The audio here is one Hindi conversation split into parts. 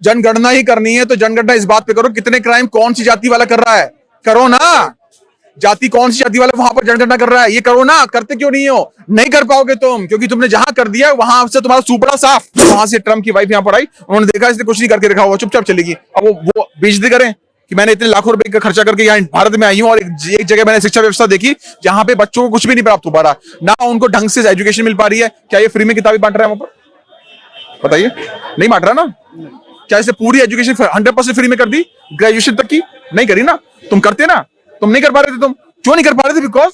जनगणना ही करनी है तो जनगणना इस बात पे करो कितने क्राइम कौन सी जाति वाला कर रहा है, करो ना। जाति कौन सी जाति वाला वहां पर जनगणना कर रहा है, ये करो ना। करते क्यों नहीं हो? नहीं कर पाओगे तुम, क्योंकि तुमने जहां कर दिया वहां से तुम्हारा सुपड़ा साफ। वहां से ट्रम्प की वाइफ यहां पर आई, उन्होंने देखा इसने कुछ नहीं करके रखा हुआ, चुपचाप चलेगी। अब वो बेइज्जती करें कि मैंने इतने लाखों रुपए का खर्चा करके यहाँ भारत में आई हूँ और एक जगह मैंने शिक्षा व्यवस्था देखी जहां पे बच्चों को कुछ भी नहीं प्राप्त हो पा रहा, ना उनको ढंग से एजुकेशन मिल पा रही है। क्या ये फ्री में किताबें बांट रहा है वहां पर? बताइए, नहीं बांट रहा ना। क्या इसे पूरी एजुकेशन 100% फ्री में कर दी, ग्रेजुएशन तक की? नहीं करी ना। तुम करते ना, तुम नहीं कर पा रहे थे। तुम क्यों नहीं कर पा रहे थे? बिकॉज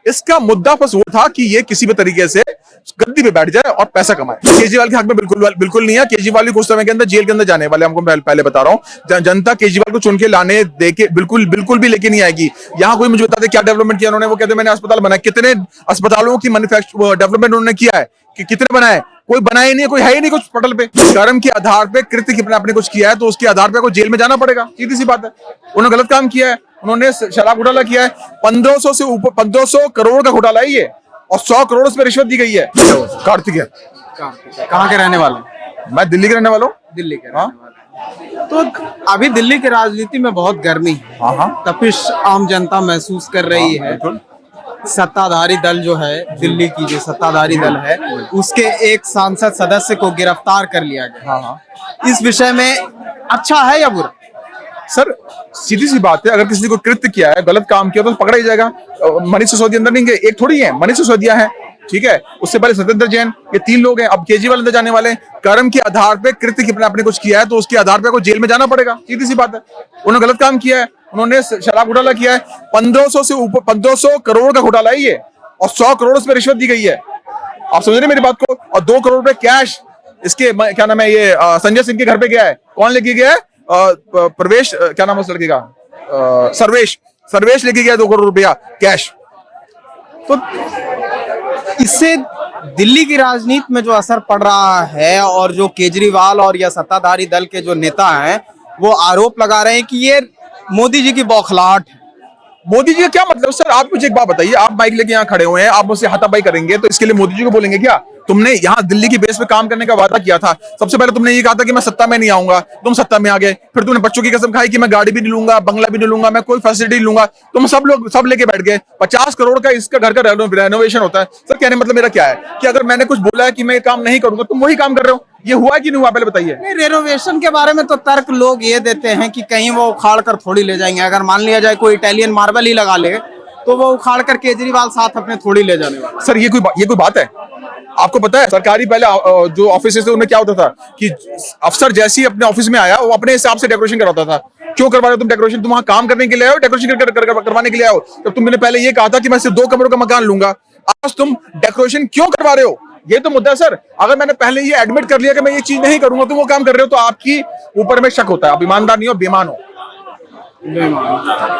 इसका मुद्दा बस वो था कि ये किसी भी तरीके से गद्दी पे बैठ जाए और पैसा कमाए। केजरीवाल के हक में बिल्कुल नहीं है। केजरीवाल कुछ समय के अंदर जेल के अंदर जाने वाले, हमको पहले बता रहा हूँ। जनता केजरीवाल को चुन के लाने दे के बिल्कुल भी लेके नहीं आएगी। यहाँ कोई मुझे बता दे क्या डेवलपमेंट किया उन्होंने? वो कहते मैंने अस्पताल बनाए। कितने अस्पतालों की डेवलपमेंट उन्होंने किया है? कि कितने बनाए? कोई बनाए नहीं है, कोई है ही नहीं कुछ पटल पे। कर्म के आधार पे कृत्य कितना आपने कुछ किया है तो उसके आधार पे आपको जेल में जाना पड़ेगा, सीधी सी बात है। उन्होंने गलत काम किया है, उन्होंने शराब घोटाला किया है। 1500 से ऊपर 1500 करोड़ का घोटाला है ये, और 100 करोड़ उसमें रिश्वत दी गई है। कार्तिक है, कहाँ के रहने वाले? मैं दिल्ली के रहने वाला हूँ। दिल्ली के रहने वाले। तो अभी दिल्ली की राजनीति में बहुत गर्मी है, हाँ, तपिश आम जनता महसूस कर रही है। सत्ताधारी दल जो है, दिल्ली की जो सत्ताधारी दल है, उसके एक सांसद सदस्य को गिरफ्तार कर लिया गया। इस विषय में अच्छा है या बुरा? सर सीधी सी बात है, अगर किसी को कृत्य किया है, गलत काम किया तो पकड़ा ही जाएगा। मनीष सिसोदिया अंदर नहीं गए, एक थोड़ी है, मनीष सिसोदिया है, ठीक है। उससे पहले सत्येंद्र जैन, ये 3 लोग हैं। अब केजरीवाल अंदर जाने वाले। कर्म के आधार पे कृत्य कितना आपने कुछ किया है तो उसके आधार पे आपको जेल में जाना पड़ेगा, सीधी सी बात है। उन्होंने गलत काम किया है, उन्होंने शराब घोटाला किया है। 1500 से ऊपर 1500 करोड़ का घोटाला है ये, और 100 करोड़ उसमें रिश्वत दी गई है। आप समझ रहे मेरी बात को? और 2 करोड़ रुपए कैश इसके क्या नाम है, ये संजय सिंह के घर पे गया है। कौन लेके गया है? प्रवेश, क्या नाम है उस लड़के का? सर्वेश लेके गया 2 करोड़ रुपया कैश। तो इससे दिल्ली की राजनीति में जो असर पड़ रहा है, और जो केजरीवाल और या सत्ताधारी दल के जो नेता हैं वो आरोप लगा रहे हैं कि ये मोदी जी की बौखलाहट है। मोदी जी का क्या मतलब? सर आप मुझे एक बात बताइए, आप बाइक लेके यहाँ खड़े हुए हैं, आप मुझसे हाथापाई करेंगे तो इसके लिए मोदी जी को बोलेंगे क्या? तुमने यहाँ दिल्ली की बेस पे काम करने का वादा किया था। सबसे पहले तुमने ये कहा था कि मैं सत्ता में नहीं आऊंगा, तुम सत्ता में आ गए। फिर तुमने बच्चों की कसम खाई कि मैं गाड़ी भी नहीं लूंगा, बंगला भी नहीं लूंगा, मैं कोई फैसिलिटी नहीं लूंगा। तुम सब लेके बैठ गए। 50 करोड़ का इसका घर का रेनोवेशन होता है। सर कहने मतलब मेरा क्या है कि अगर मैंने कुछ बोला है कि मैं काम नहीं करूंगा, तुम वही काम कर रहे हो। ये हुआ कि नहीं हुआ पहले बताइए। नहीं, रेनोवेशन के बारे में तो तर्क लोग ये देते हैं कि कहीं वो उखाड़ कर थोड़ी ले जाएंगे। अगर मान लिया जाए कोई इटालियन मार्बल ही लगा ले तो वो उखाड़ कर केजरीवाल साथ अपने थोड़ी ले जाने वाला। सर ये कोई बात है? आपको पता है सरकारी पहले जो ऑफिस थे उनमें क्या होता था कि अफसर जैसे ही अपने ऑफिस में आया वो अपने हिसाब से डेकोरेशन करवाता था। क्यों करवा रहे हो तुम डेकोरेशन? तुम वहां काम करने के लिए आओ, डेकोरेशन करवाने के लिए आओ? जब तुमने पहले ये कहा था कि मैं सिर्फ 2 कमरों का मकान लूंगा, आज तुम डेकोरेशन क्यों करवा रहे हो? ये तो मुद्दा है सर। अगर मैंने पहले ये एडमिट कर लिया कि मैं ये चीज नहीं करूंगा, तुम वो काम कर रहे हो, तो आपकी ऊपर में शक होता है। आप ईमानदार नहीं हो, बेईमान हो।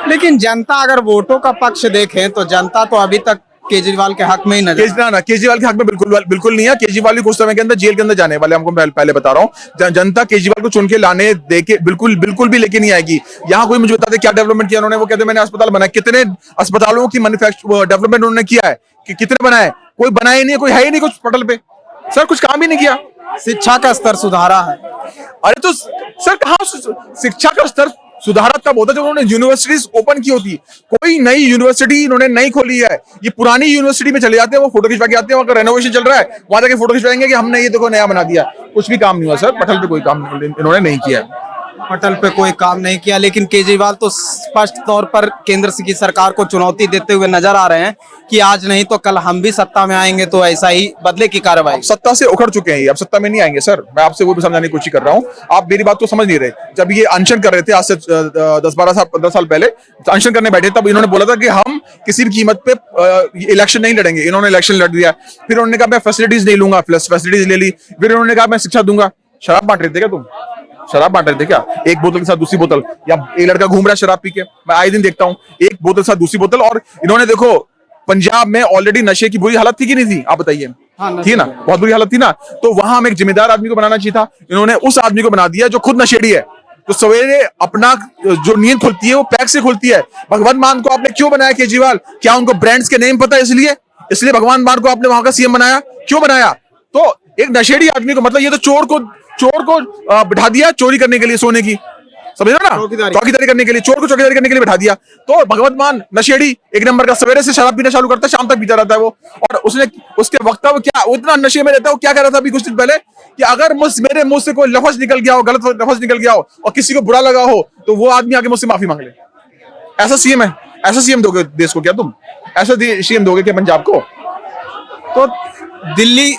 लेकिन जनता अगर वोटों का पक्ष देखें तो जनता तो अभी तक केजरीवाल के हक में ही नजर। केजरीवाल के हक में बिल्कुल नहीं है। केजरीवाल कुछ समय के अंदर जेल के अंदर जाने वाले, हमको पहले बता रहा हूँ। जनता केजरीवाल को चुन के लाने दे के बिल्कुल भी लेके नहीं आएगी। यहाँ कोई मुझे बता दे क्या डेवलपमेंट किया उन्होंने? वो कहते मैंने अस्पताल बनाए। कितने अस्पतालों की डेवलपमेंट उन्होंने किया है? कि कितने बनाए? कोई बनाए नहीं है, कोई है ही नहीं कुछ पटल पे। सर कुछ काम ही नहीं किया। शिक्षा का स्तर सुधारा है। अरे तो सर कहाँ शिक्षा का स्तर सुधारा तब होता जब उन्होंने यूनिवर्सिटीज ओपन की होती। कोई नई यूनिवर्सिटी इन्होंने नहीं खोली है। ये पुरानी यूनिवर्सिटी में चले जाते हैं, वो फोटो खिंचवा के आते हैं, वहां रेनोवेशन चल रहा है, वहां जाके फोटो खिंचवाएंगे कि हमने ये देखो नया बना दिया। कुछ भी काम नहीं हुआ सर, पटल पे कोई काम इन्होंने नहीं किया। पटल पे कोई काम नहीं किया, लेकिन केजरीवाल तो स्पष्ट तौर पर केंद्र की सरकार को चुनौती देते हुए नजर आ रहे हैं कि आज नहीं तो कल हम भी सत्ता में आएंगे तो ऐसा ही बदले की कार्रवाई। सत्ता से उखड़ चुके हैं, अब सत्ता में नहीं आएंगे सर। मैं आपसे वो भी समझाने की कोशिश कर रहा हूँ, आप मेरी बात को समझ नहीं रहे। जब ये अनशन कर रहे थे आज से 10-12 साल पहले अनशन करने बैठे, तब इन्होंने बोला था कि हम किसी भी कीमत पे इलेक्शन नहीं लड़ेंगे। इन्होंने इलेक्शन लड़ दिया। फिर उन्होंने कहा मैं फैसिलिटीज नहीं लूंगा, फैसिलिटीज ले ली। फिर उन्होंने कहा मैं शिक्षा दूंगा। शराब बांट रहे थे क्या तुम? शराब बांट रहे थे क्या? एक बोतल के साथ दूसरी बोतल, या एक लड़का घूम रहा है शराब पी के, मैं आए दिन देखता हूँ, एक बोतल के साथ दूसरी बोतल। और इन्होंने देखो पंजाब में ऑलरेडी नशे की बुरी हालत थी कि नहीं थी? आप बताइए। थी ना, बहुत बुरी हालत थी ना। तो वहां हमें एक जिम्मेदार आदमी को बनाना चाहिए था। इन्होंने उस आदमी को बना दिया जो खुद नशेड़ी है, तो सवेरे अपना जो नींद खुलती है वो पैक से खुलती है। भगवंत मान को आपने क्यों बनाया केजरीवाल? क्या उनको ब्रांड्स के नेम पता है? इसलिए भगवान मान को आपने वहां का सीएम बनाया। क्यों बनाया? तो एक नशेड़ी आदमी को, मतलब ये तो चोर को बिठा दिया चोरी करने के लिए, सोने की, समझ रहे हो ना, चौकीदारी करने के लिए, चोर को चौकीदारी करने के लिए बिठा दिया। तो भगवत मान नशेड़ी एक नंबर का, सवेरे से शराब पीना चालू करता है, शाम तक पीता रहता है वो। और उसने उसके वक्तव्य क्या, उतना नशे में रहता है, वो क्या कह रहा था अभी कुछ दिन पहले कि अगर मेरे मुंह से कोई लफ्ज निकल गया हो, गलत लफ्ज निकल गया हो और किसी को बुरा लगा हो तो वो आदमी आके मुझसे माफी मांग ले। ऐसा सीएम है, ऐसा सीएम दोगे देश को क्या तुम? ऐसा सीएम दोगे क्या पंजाब को? तो दिल्ली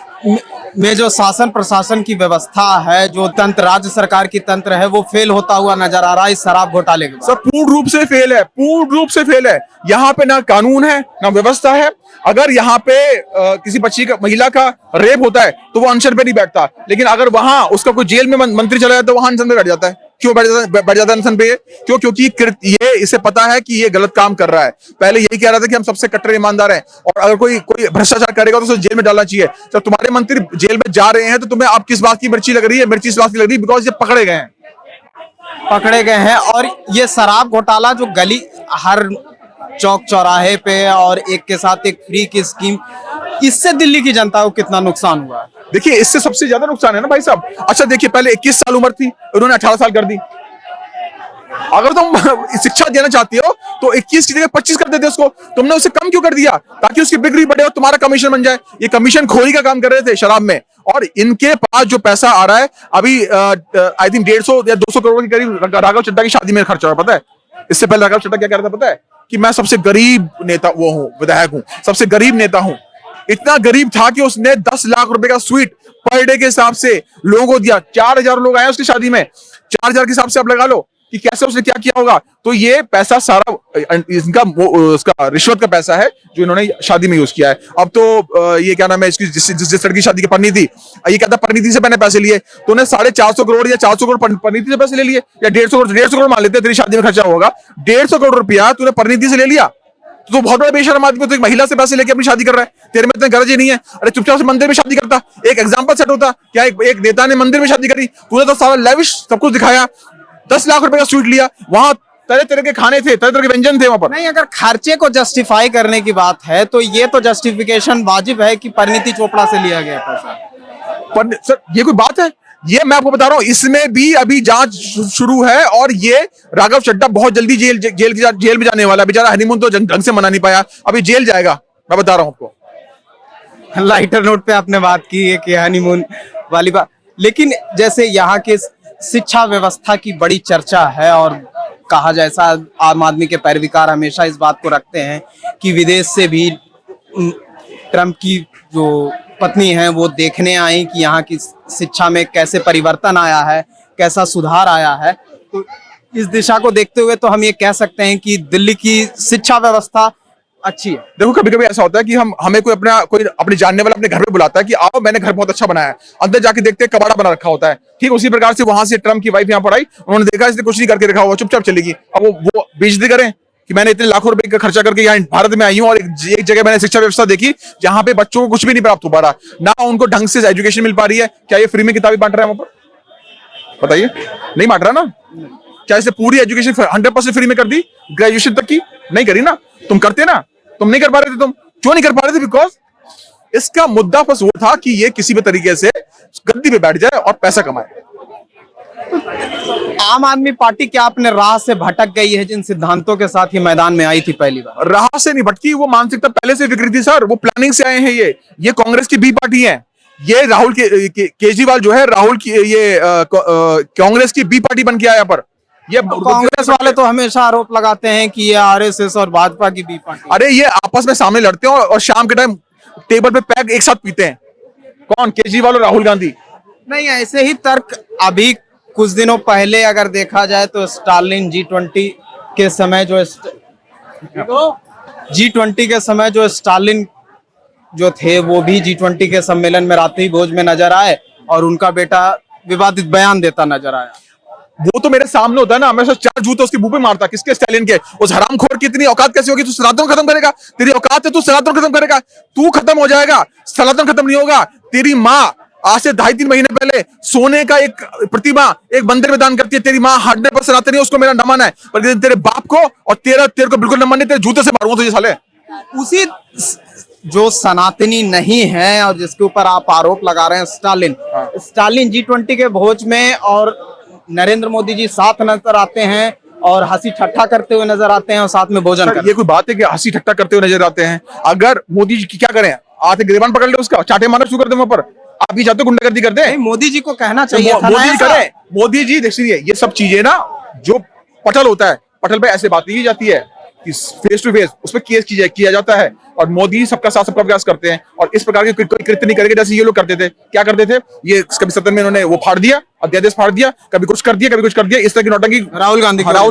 में जो शासन प्रशासन की व्यवस्था है, जो तंत्र, राज्य सरकार की तंत्र है, वो फेल होता हुआ नजर आ रहा है इस शराब घोटाले के बाद। सब पूर्ण रूप से फेल है, पूर्ण रूप से फेल है। यहाँ पे ना कानून है ना व्यवस्था है। अगर यहाँ पे किसी बच्ची का, महिला का रेप होता है तो वो अनशन पे नहीं बैठता, लेकिन अगर वहां उसका कोई जेल में मंत्री चला जाता है तो वहां अनशन पे बैठ जाता है। क्यों बैठ जाता है अनशन पे? क्यों? क्योंकि ये इसे पता है कि ये गलत काम कर रहा है। पहले यही कह रहा था कि हम सबसे कट्टर ईमानदार हैं और अगर कोई भ्रष्टाचार करेगा तो उसे जेल में डालना चाहिए। जब तुम्हारे मंत्री जेल में जा रहे हैं तो तुम्हें अब किस बात की मिर्ची लग रही है? मिर्ची इस बात की लग रही है बिकॉज ये पकड़े गए हैं। और ये शराब घोटाला जो गली, हर चौक चौराहे पे और एक के साथ एक फ्री की स्कीम, इससे दिल्ली की जनता को कितना नुकसान हुआ है? देखिए, इससे सबसे ज्यादा नुकसान है ना भाई साहब। अच्छा देखिए, पहले 21 साल उम्र थी, उन्होंने 18 साल कर दी। अगर तुम शिक्षा देना चाहती हो तो 21 की जगह 25 कर देते उसको। तुमने उसे कम क्यों कर दिया? ताकि उसकी बिक्री बढ़े और तुम्हारा कमीशन बन जाए। ये कमीशन खोरी का काम कर रहे थे शराब में, और इनके पास जो पैसा आ रहा है अभी आई थिंक 150 या 200 करोड़ के करीब राघव चड्ढा की शादी में खर्चा हुआ, पता है? इससे पहले राघव चड्ढा क्या कह रहा था पता है? कि मैं सबसे गरीब नेता वो हूं, विधायक हूं, सबसे गरीब नेता हूं। इतना गरीब था कि उसने 10 लाख रुपए का स्वीट पर डे के हिसाब से लोगों को दिया। 4000 लोग आए उसकी शादी में, 4000 के हिसाब से आप लगा लो कि कैसे उसने क्या किया होगा। तो ये पैसा सारा इनका उसका रिश्वत का पैसा है जो इन्होंने शादी में यूज किया है। अब तो ये क्या नाम है इसकी, जिस लड़की शादी की परिणीति, ये कहता परिणीति से मैंने पैसे लिए, तो उन्हें 450 करोड़ या 400 करोड़ परिणीति से पैसे ले लिए, या 150 करोड़ मान लेते हैं, तेरी शादी में खर्चा होगा 150 करोड़ रुपया तूने परिणीति से ले लिया। तो बहुत बड़ा बेशर्म आदमी, तो एक महिला से पैसे लेके अपनी शादी कर रहा है। तेरे में इतने गरज ही नहीं है। अरे चुपचाप से मंदिर में शादी करता, एक एग्जांपल सेट होता। क्या एक नेता ने मंदिर में शादी करी, तूने तो सारा लेविश सब कुछ दिखाया, 10 लाख रुपए का स्वीट लिया, वहां तरह तरह के खाने थे, तरह तरह के व्यंजन थे वहां पर। नहीं, अगर खर्चे को जस्टिफाई करने की बात है तो ये तो जस्टिफिकेशन वाजिब है कि परिणीति चोपड़ा से लिया गया पैसा। पर सर ये कोई बात है? ये मैं आपको बता रहा हूं, इसमें भी अभी जांच शुरू है और ये राघव चड्ढा बहुत जल्दी जेल में जाने वाला है। बेचारा हनीमून तो ढंग से मना नहीं पाया, अभी जेल जाएगा, मैं बता रहा हूं आपको। लाइटर नोट पे आपने बात की है कि हनीमून वाली बात, लेकिन जैसे यहाँ के शिक्षा व्यवस्था की बड़ी चर्चा है और कहा जैसा आम आदमी के पैरविकार हमेशा इस बात को रखते हैं कि विदेश से भी ट्रंप की जो पत्नी है वो देखने आई कि यहाँ की शिक्षा में कैसे परिवर्तन आया है, कैसा सुधार आया है। तो इस दिशा को देखते हुए तो हम ये कह सकते हैं कि दिल्ली की शिक्षा व्यवस्था अच्छी है। देखो, कभी कभी ऐसा होता है कि हमें कोई अपने जानने वाला अपने घर में बुलाता है कि आओ, मैंने घर बहुत अच्छा बनाया है। अंदर जाके देखते हैं कबाड़ा बना रखा होता है। ठीक उसी प्रकार से वहां से ट्रम्प की वाइफ यहाँ पर आई, उन्होंने देखा इसने कुछ नहीं करके रखा हुआ, चुपचाप चलेगी। अब वो बेइज्जती करें कि मैंने इतने लाखों रुपए का खर्चा करके यहाँ भारत में आई हूँ और एक जगह मैंने शिक्षा व्यवस्था देखी जहां पे बच्चों को कुछ भी नहीं प्राप्त हो पा रहा, ना उनको ढंग से एजुकेशन मिल पा रही है। क्या ये फ्री में किताबें बांट रहा है वहां पर? बताइए, नहीं बांट रहा ना? क्या इसे पूरी एजुकेशन 100% फ्री में कर दी, ग्रेजुएशन तक की? नहीं करी ना। तुम करते ना, तुम नहीं कर पा रहे थे। तुम क्यों नहीं कर पा रहे थे? बिकॉज इसका मुद्दा बस वो था कि ये किसी भी तरीके से गद्दी पे बैठ जाए और पैसा कमाए। आम आदमी पार्टी क्या अपने राह से भटक गई है जिन सिद्धांतों के साथ ये मैदान में आई थी पहली बार? राह से नहीं भटकी, वो मानसिकता पहले से विकृत थी सर। वो प्लानिंग से आए हैं। ये कांग्रेस की बी पार्टी है। ये राहुल केजरीवाल जो है, राहुल की ये कांग्रेस की बी पार्टी बन के आया। पर ये कांग्रेस वाले तो हमेशा आरोप लगाते हैं कि ये आरएसएस और भाजपा की बी पार्टी। अरे ये आपस में सामने लड़ते हैं और शाम के टाइम टेबल पे पैक एक साथ पीते हैं। कौन? केजरीवाल और राहुल गांधी। नहीं, ऐसे ही तर्क अभी कुछ दिनों पहले अगर देखा जाए तो स्टालिन G20 के समय जो स्टालिन जो थे वो भी G20 के सम्मेलन में रात्रि भोज में नजर आए और उनका बेटा विवादित बयान देता नजर आया। वो तो मेरे सामने होता है ना, हमेशा 4 जूते उसके मुंह पे मारता। किसके? स्टालिन के। उस हरामखोर की इतनी औकात कैसे होगी? तू सनातन खत्म करेगा? तेरी औकात है, तू सनातन खत्म करेगा? तू खत्म हो जाएगा, सनातन खत्म नहीं होगा। तेरी माँ आज से 2.5-3 महीने पहले सोने का एक प्रतिमा एक मंदिर में दान करती है। तेरी माँ 100% सनातनी है, उसको मेरा नमन है। पर तेरे बाप को और तेरे को बिल्कुल नमन नहीं। तेरे जूते से मारूंगा तुझे साले। उसी जो सनातनी नहीं है और जिसके ऊपर आप आरोप लगा रहे हैं, स्टालिन। स्टालिन G20 के भोज में और नरेंद्र मोदी जी साथ नजर आते हैं और हंसी ठट्ठा करते हुए नजर आते हैं और साथ में भोजन करते ये कोई बात है कि हंसी ठट्ठा करते हुए नजर आते हैं? अगर मोदी जी की क्या करें, आते गिरबान पकड़ ले उसका, चाटे मारना शुरू कर दे वहां पर। आप ही चाहते हो गुंडागर्दी कर दे? हैं। मोदी जी को कहना चाहिए था ना मोदी जी ऐसा। करे, मोदी जी देखिए ये सब चीजें ना, जो पटल होता है, पटल पे ऐसे बात की जाती है कि फेस टू फेस उस पर केस किया जाता है, और मोदी सबका साथ सबका विकास करते हैं, और इस प्रकार के कोई कृत्य नहीं करेंगे जैसे ये लोग करते थे। क्या करते थे ये, कभी सदन में इन्होंने वो फाड़ दिया, अध्यादेश फाड़ दिया, कभी कुछ कर दिया, कभी कुछ कर दिया, इस तरह की नौटंकी। राहुल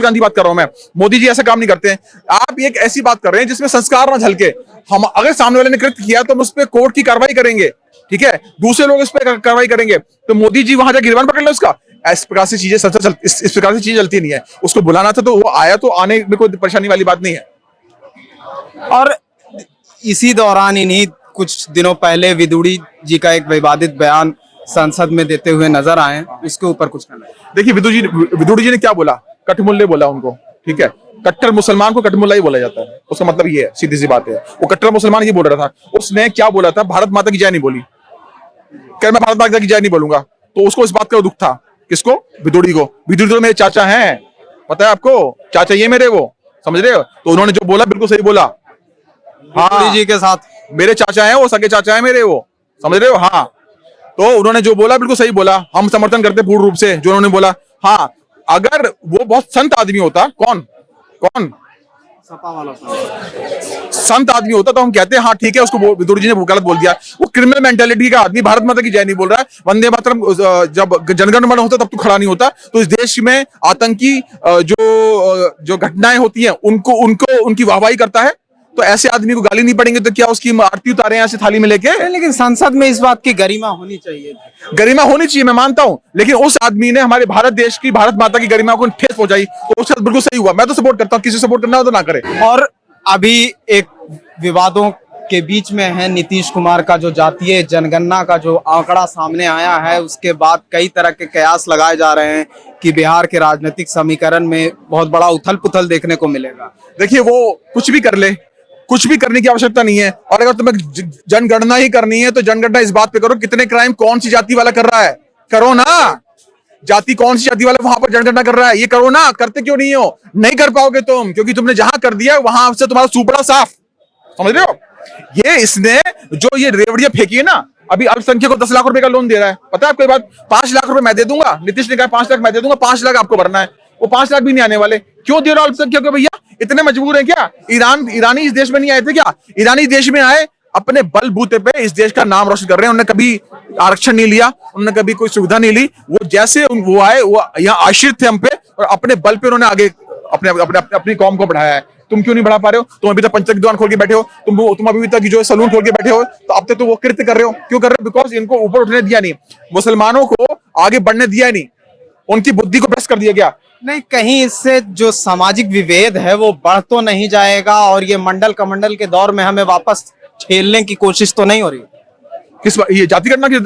गांधी बात कर रहा हूं मैं, मोदी जी ऐसा काम नहीं करते हैं। आप एक ऐसी बात कर रहे हैं जिसमें संस्कार ना झलके। हम अगर सामने वाले ने कृत्य किया तो हम उस पर कोर्ट की कार्रवाई करेंगे, ठीक है, दूसरे लोग इस पर कार्रवाई करेंगे, तो मोदी जी वहां जाकर गिरबान पकड़ ले उसका। इस प्रकार से चीजें इस प्रकार से चीजें चलती नहीं है। उसको बुलाना था तो वो आया, तो आने में कोई परेशानी वाली बात नहीं है। और इसी दौरान इन्हीं कुछ दिनों पहले विदुड़ी जी का एक विवादित बयान संसद में देते हुए नजर आए, उसके ऊपर कुछ कहना है? देखिए विदुड़ी जी ने क्या बोला, कठमुल्ले बोला उनको, ठीक है। कट्टर मुसलमान को कठमुल्ला ही बोला जाता है, उसका मतलब ये है, सीधी सी बात है। वो कट्टर मुसलमान ये बोल रहा था। उसने क्या बोला था, भारत माता की जय नहीं बोली, कह मैं भारत माता की जय नहीं बोलूंगा। तो उसको इस बात का दुख था। किसको? विदुड़ी को। विदुड़ी तो मेरे चाचा हैं, पता है आपको, चाचा ये मेरे, वो समझ रहे हो? तो उन्होंने जो बोला बिल्कुल सही बोला। विदुड़ी जी के साथ मेरे चाचा हैं, वो सगे चाचा हैं मेरे, वो समझ रहे हो? हाँ, तो उन्होंने जो बोला बिल्कुल सही बोला, हम समर्थन करते पूर्ण रूप से जो उन्होंने बोला। हाँ, अगर वो बहुत संत आदमी होता, कौन सपा वाला संत आदमी होता, तो हम कहते हैं हाँ ठीक है, उसको विदुड़ी जी ने गलत बोल दिया। वो क्रिमिनल मेंटालिटी का आदमी भारत माता की जय नहीं बोल रहा है, वंदे मातरम जब जनगण मन होता तब तो खड़ा नहीं होता। तो इस देश में आतंकी जो घटनाएं होती हैं उनको उनकी वाहवाही करता है। तो ऐसे आदमी को गाली नहीं पड़ेंगे तो क्या उसकी आरती उतारे यहाँ से थाली में लेके? लेकिन संसद में इस बात की गरिमा होनी चाहिए। गरिमा होनी चाहिए, मैं मानता हूं, लेकिन उस आदमी ने हमारे भारत देश की, भारत माता की गरिमा को ठेस पहुंचाई, तो उसका बिल्कुल सही हुआ। मैं तो सपोर्ट करता हूं, किसी सपोर्ट करना हो तो ना करे। और अभी एक विवादों के बीच में है नीतीश कुमार का जो जातीय जनगणना का जो आंकड़ा सामने आया है, उसके बाद कई तरह के कयास लगाए जा रहे हैं कि बिहार के राजनीतिक समीकरण में बहुत बड़ा उथल पुथल देखने को मिलेगा। देखिए वो कुछ भी कर ले, कुछ भी करने की आवश्यकता नहीं है। और अगर तुम्हें जनगणना ही करनी है तो जनगणना इस बात पे करो कितने क्राइम कौन सी जाति वाला कर रहा है, करो ना। जाति कौन सी जाति वाला वहां पर जनगणना कर रहा है, ये करो ना। करते क्यों नहीं हो? नहीं कर पाओगे तुम, क्योंकि तुमने जहां कर दिया वहां से तुम्हारा सुपड़ा साफ, समझ रहे हो? ये इसने जो ये रेवड़ियां फेंकी है ना, अभी अल्पसंख्यक को 10 लाख रुपए का लोन दे रहा है। पता है आपको ये बात? 5 लाख रुपए मैं दे दूंगा, नीतीश ने कहा 5 लाख मैं दे दूंगा, 5 लाख आपको भरना है। वो 5 लाख भी नहीं आने वाले। क्यों दे रहा हो अल्पसंख्यक को? भैया इतने मजबूर है क्या? ईरानी इस देश में नहीं आए थे क्या? ईरानी देश में आए, अपने बलबूते पे इस देश का नाम रोशन कर रहे हैं। उन्होंने कभी आरक्षण नहीं लिया, उन्होंने कभी कोई सुविधा नहीं ली। वो जैसे वो आए, वो यहाँ आश्रित थे हम पे, और अपने बल पे उन्होंने आगे अपनी कौम को बढ़ाया है। तुम क्यों नहीं बढ़ा पा रहे हो? तुम अभी तक पंचक दुकान खोल के बैठे हो, तुम अभी तक जो सलून खोल के बैठे हो, तो अब तक तो वो कृत्य कर रहे हो। क्यों कर रहे हो? बिकॉज इनको ऊपर उठने दिया नहीं, मुसलमानों को आगे बढ़ने दिया नहीं, उनकी बुद्धि को भ्रष्ट कर दिया गया। नहीं, कहीं इससे जो सामाजिक विभेद है वो बढ़ तो नहीं जाएगा और ये मंडल कमंडल के दौर में हमें वापस ठेलने की कोशिश तो नहीं हो रही? किस ये जाति गणना की?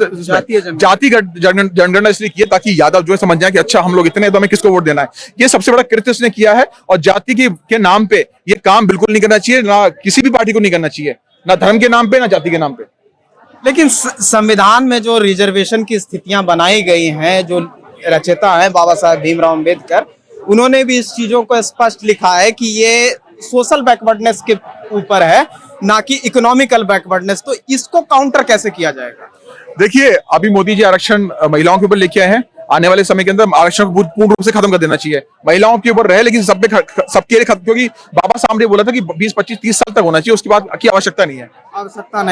जाति जनगणना इसलिए की है ताकि यादव जो है समझ जाए कि अच्छा हम लोग इतने हैं तो हमें किसको वोट देना है। ये सबसे बड़ा कृत्य इसने किया है, और जाति के नाम पे ये काम बिल्कुल नहीं करना चाहिए, ना किसी भी पार्टी को नहीं करना चाहिए, ना धर्म के नाम पे ना जाति के नाम पे। लेकिन संविधान में जो रिजर्वेशन की स्थितियां बनाई गई हैं, जो रचयिता हैं बाबा साहेब भीमराव अंबेडकर, उन्होंने भी इस चीजों को स्पष्ट लिखा है कि ये सोशल बैकवर्डनेस के ऊपर है, ना कि इकोनॉमिकल बैकवर्डनेस। तो इसको काउंटर कैसे किया जाएगा? देखिए अभी मोदी जी आरक्षण महिलाओं के ऊपर लेके आए हैं। आने वाले समय के अंदर आरक्षण को पूर्ण रूप से खत्म कर देना चाहिए। महिलाओं के ऊपर रहे लेकिन सबके लिए खत्म, क्योंकि बाबा साहब ने बोला था कि 20, 25, 30 साल तक होना चाहिए, उसके बाद की आवश्यकता नहीं है। आवश्यकता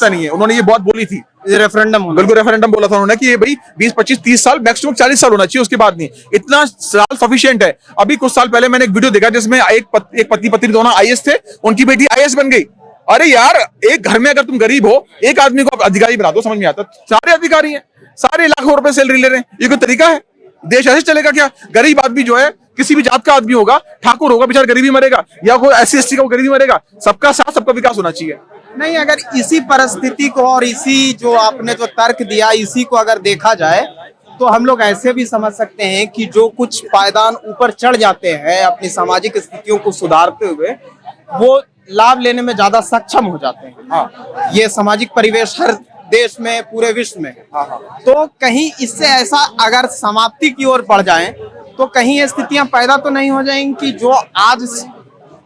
नहीं है, उन्होंने ये बात बोली थी। रेफरेंडम, बिल्कुल रेफरेंडम बोला था उन्होंने कि ये भाई 20, 25, 30 साल, मैक्सिमम 40 साल होना चाहिए, उसके बाद नहीं। इतना साल सफिशिएंट है। अभी कुछ साल पहले मैंने एक वीडियो देखा जिसमें एक पति पत्नी दोनों आईएएस थे, उनकी बेटी आईएएस बन गई। अरे यार, एक घर में अगर तुम गरीब हो, एक आदमी को आप अधिकारी बना दो, समझ में आता? सारे अधिकारी हैं, सारे लाखों रुपए सैलरी ले रहे हैं, ये कोई तरीका है? देश ऐसे चलेगा क्या? गरीब आदमी जो है, किसी भी जात का आदमी होगा, ठाकुर होगा, बेचारा गरीबी मरेगा, या कोई SC ST का गरीबी मरेगा। सबका साथ सबका विकास होना चाहिए। नहीं, अगर इसी परिस्थिति को और इसी जो आपने जो तर्क दिया, इसी को अगर देखा जाए तो हम लोग ऐसे भी समझ सकते हैं कि जो कुछ पायदान ऊपर चढ़ जाते हैं अपनी सामाजिक स्थितियों को सुधारते हुए, वो लाभ लेने में ज्यादा सक्षम हो जाते हैं। हाँ ये सामाजिक परिवेश हर देश में, पूरे विश्व में है। तो कहीं इससे ऐसा अगर समाप्ति की ओर बढ़ जाए तो कहीं ये स्थितियां पैदा तो नहीं हो जाएंगी कि जो आज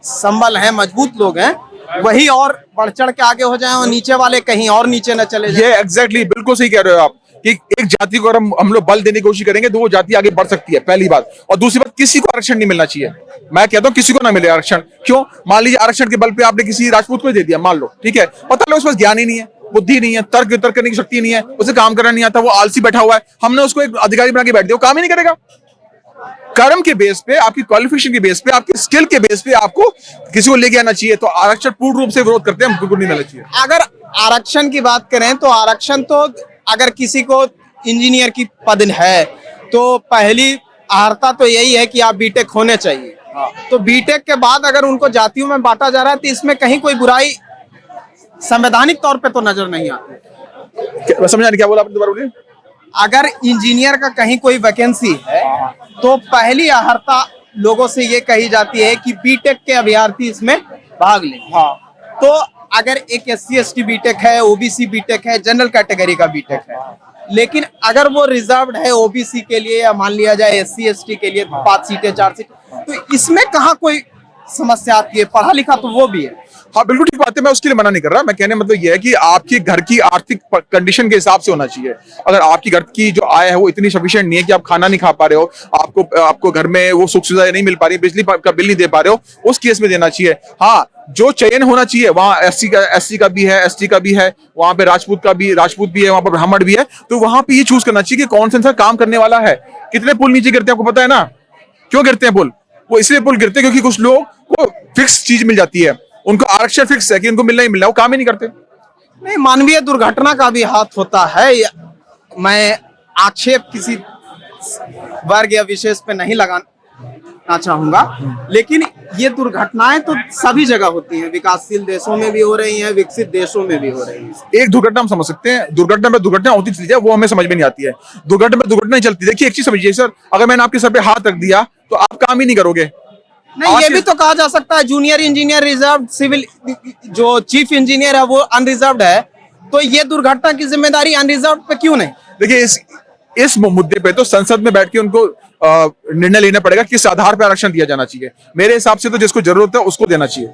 संबल हैं, मजबूत लोग हैं, वही और बढ़ चढ़ के आगे हो जाएं और नीचे वाले कहीं और नीचे न चले जाएं। ये एग्जैक्टली बिल्कुल सही कह रहे हो आप कि एक जाति को अगर हम लोग बल देने की कोशिश करेंगे तो वो जाति आगे बढ़ सकती है, पहली बात। और दूसरी बात, किसी को आरक्षण नहीं मिलना चाहिए। मैं कहता हूं किसी को ना मिले आरक्षण। क्यों? मान लीजिए आरक्षण के बल पे आपने किसी राजपूत को दे दिया, मान लो, ठीक है, पता लो उसके पास ज्ञान ही नहीं है, बुद्धि नहीं है, तर्क करने की शक्ति नहीं है, उसे काम करना नहीं आता, वो आलसी बैठा हुआ है, हमने उसको एक अधिकारी बना के बैठ दिया, वो काम ही नहीं करेगा। कर्म के बेस पे, आपकी क्वालिफिकेशन के बेस पे, आपके स्किल के बेस पे आपको किसी को लेके आना चाहिए। तो आरक्षण पूर्ण रूप से विरोध करते हैं, बिल्कुल नहीं मिलना चाहिए। अगर आरक्षण की बात करें तो आरक्षण तो अगर किसी को इंजीनियर की पद है तो पहली अर्हता तो यही है कि आप बीटेक होने चाहिए। तो बीटेक के बाद अगर उनको जातियों में बांटा जा रहा है तो इसमें कहीं कोई बुराई संवैधानिक तौर पे तो नजर नहीं आती। समझा नहीं, क्या बोला आपने, दोबारा बोलिए। अगर इंजीनियर का कहीं कोई वैकेंसी है तो पहली अर्हता लोगों से ये कही जाती है कि बीटेक के अभ्यर्थी इसमें भाग लें। तो अगर एक SC/ST बीटेक है, ओबीसी बीटेक है, जनरल कैटेगरी का बीटेक है, लेकिन अगर वो रिजर्व्ड है ओबीसी के लिए या मान लिया जाए SC/ST के लिए 5 सीटें 4 सीटें, तो इसमें कहाँ कोई समस्या आती है? पढ़ा लिखा तो वो भी है। हाँ बिल्कुल ठीक बात है, मैं उसके लिए मना नहीं कर रहा। मैं कहने मतलब ये है कि आपके घर की आर्थिक कंडीशन के हिसाब से होना चाहिए। अगर आपकी घर की जो आय है वो इतनी सफिशिएंट नहीं है कि आप खाना नहीं खा पा रहे हो, आपको घर में वो सुख सुविधाएं नहीं मिल पा रही, बिजली का बिल नहीं दे पा रहे हो, उस केस में देना चाहिए। हाँ, जो चयन होना चाहिए वहां SC का भी है, ST का भी है, वहां पे राजपूत भी है, वहां पर ब्राह्मण भी है, तो वहां पे ये चूज करना चाहिए कि कौन सा इंसान काम करने वाला है। कितने पुल नीचे गिरते हैं आपको पता है ना? क्यों गिरते हैं पुल? वो इसलिए पुल गिरते हैं क्योंकि कुछ लोग को फिक्स चीज मिल जाती है, उनको आरक्षण फिक्स है कि उनको मिलना ही मिलना, वो काम ही नहीं करते। नहीं, मानवीय दुर्घटना का भी हाथ होता है। मैं आक्षेप किसी वर्ग या विशेष पे नहीं लगाना चाहूंगा, लेकिन ये दुर्घटनाएं तो सभी जगह होती हैं, विकासशील देशों में भी हो रही हैं, विकसित देशों में भी हो रही हैं। एक दुर्घटना हम समझ सकते हैं, दुर्घटना में दुर्घटना होती चली जाए वो हमें समझ में नहीं आती है, दुर्घटना में दुर्घटना नहीं चलती। देखिए एक चीज समझिए सर, अगर मैंने आपके सर पे हाथ रख दिया तो आप काम ही नहीं करोगे। नहीं, ये भी तो कहा जा सकता है जूनियर इंजीनियर रिजर्व, सिविल जो चीफ इंजीनियर है वो अनरिजर्व्ड है, तो ये दुर्घटना की जिम्मेदारी अनरिजर्व्ड पे क्यों नहीं? देखिए इस मुद्दे पे तो संसद में बैठ के उनको निर्णय लेना पड़ेगा किस आधार पर आरक्षण दिया जाना चाहिए। मेरे हिसाब से तो जिसको जरूरत है उसको देना चाहिए।